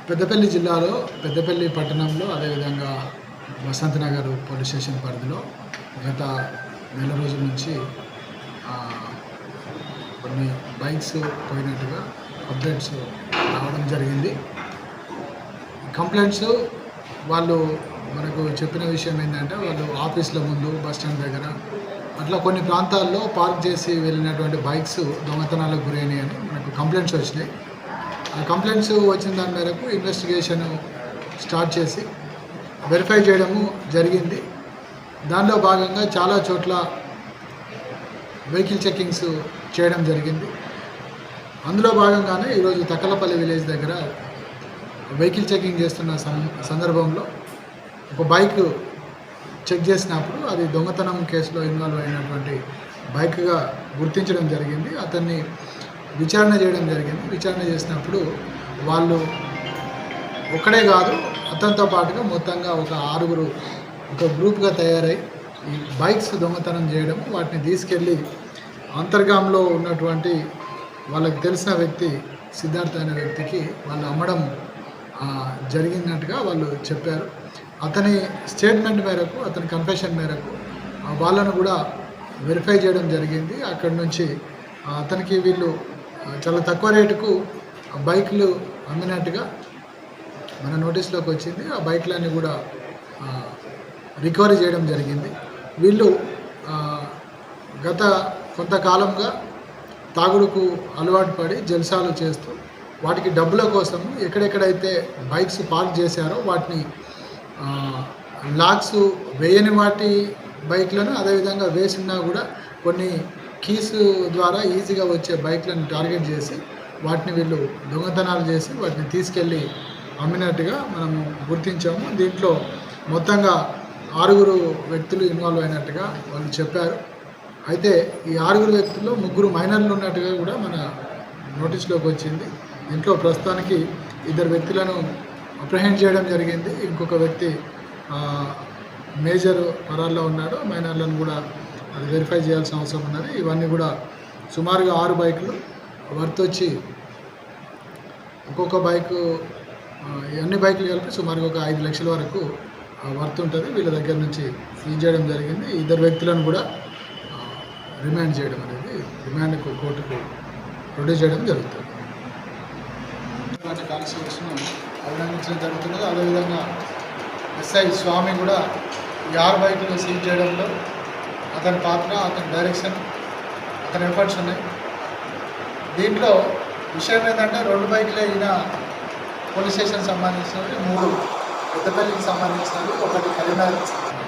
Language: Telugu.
పెద్దపల్లి జిల్లాలో పెద్దపల్లి పట్టణంలో అదేవిధంగా వసంత్ నగర్ పోలీస్ స్టేషన్ పరిధిలో గత నెల రోజుల నుంచి కొన్ని బైక్స్ పోయినట్టుగా అప్డేట్స్ రావడం జరిగింది. కంప్లైంట్స్ వాళ్ళు మనకు చెప్పిన విషయం ఏంటంటే వాళ్ళు ఆఫీసుల ముందు బస్ స్టాండ్ దగ్గర అట్లా కొన్ని ప్రాంతాల్లో పార్క్ చేసి వెళ్ళినటువంటి బైక్స్ దొంగతనాలకు గురైనాయి అని మనకు కంప్లైంట్స్ వచ్చినాయి. ఆ కంప్లైంట్స్ వచ్చిన దాని మేరకు ఇన్వెస్టిగేషన్ స్టార్ట్ చేసి వెరిఫై చేయడము జరిగింది. దానిలో భాగంగా చాలా చోట్ల వెహికల్ చెకింగ్స్ చేయడం జరిగింది. అందులో భాగంగానే ఈరోజు తక్కలపల్లి విలేజ్ దగ్గర వెహికల్ చెకింగ్ చేస్తున్న సందర్భంలో ఒక బైక్ చెక్ చేసినప్పుడు అది దొంగతనం కేసులో ఇన్వాల్వ్ అయినటువంటి బైక్గా గుర్తించడం జరిగింది. అతన్ని విచారణ చేయడం జరిగింది. విచారణ చేసినప్పుడు వాళ్ళు ఒక్కడే కాదు, అతనితో పాటుగా మొత్తంగా ఒక 6 ఒక గ్రూప్గా తయారై ఈ బైక్స్ దొంగతనం చేయడం, వాటిని తీసుకెళ్ళి అంతర్గాంలో ఉన్నటువంటి వాళ్ళకి తెలిసిన వ్యక్తి సిద్ధార్థ అనే వ్యక్తికి వాళ్ళు అమ్మడం జరిగినట్టుగా వాళ్ళు చెప్పారు. అతని స్టేట్మెంట్ మేరకు, అతని కన్ఫెషన్ మేరకు వాళ్ళను కూడా వెరిఫై చేయడం జరిగింది. అక్కడి నుంచి అతనికి వీళ్ళు చాలా తక్కువ రేటుకు బైకులు అమ్మినట్టుగా మన నోటీస్లోకి వచ్చింది. ఆ బైక్లన్నీ కూడా రికవరీ చేయడం జరిగింది. వీళ్ళు గత కొంతకాలంగా తాగుడుకు అలవాటు పడి జల్సాలు చేస్తూ వాటికి డబ్బుల కోసం ఎక్కడెక్కడైతే బైక్స్ పార్క్ చేశారో వాటిని లాక్స్ వేయని వాటి బైక్లను, అదేవిధంగా వేసినా కూడా కొన్ని కీస్ ద్వారా ఈజీగా వచ్చే బైక్లను టార్గెట్ చేసి వాటిని వీళ్ళు దొంగతనాలు చేసి వాటిని తీసుకెళ్ళి అమ్మినట్టుగా మనము గుర్తించాము. దీంట్లో మొత్తంగా 6 వ్యక్తులు ఇన్వాల్వ్ అయినట్టుగా వాళ్ళు చెప్పారు. అయితే ఈ 6 వ్యక్తుల్లో 3 మైనర్లు ఉన్నట్టుగా కూడా మన నోటీస్లోకి వచ్చింది. దీంట్లో ప్రస్తుతానికి 2 వ్యక్తులను అప్రహెండ్ చేయడం జరిగింది. ఇంకొక వ్యక్తి మేజర్ పరాల్లో ఉన్నాడు. మైనర్లను కూడా అది వెరిఫై చేయాల్సిన అవసరం ఉన్నది. ఇవన్నీ కూడా సుమారుగా 6 బైకులు వర్త్ వచ్చి ఒక్కొక్క బైకు అన్ని బైకులు కలిపి సుమారుగా ఒక 5 లక్షల వరకు వర్త్ ఉంటుంది. వీళ్ళ దగ్గర నుంచి సీజ్ చేయడం జరిగింది. 2 వ్యక్తులను కూడా రిమాండ్ చేయడం అనేది రిమాండ్కు కోర్టుకు ప్రొడ్యూస్ చేయడం జరుగుతుంది. కానిస్టేబుల్స్ను అభినందించడం జరుగుతున్నది. అదేవిధంగా ఎస్ఐ స్వామి కూడా ఈ 6 బైకులు సీజ్ చేయడంలో అతని పాత్ర, అతని డైరెక్షన్, అతని ఎఫర్ట్స్ ఉన్నాయి. దీంట్లో విషయం ఏంటంటే 2 బైకులే ఈయన పోలీస్ స్టేషన్ సంబంధించినవి, 3 పెద్దపల్లికి సంబంధించినవి, 1 కరీంనగర్కి సంబంధించినవి.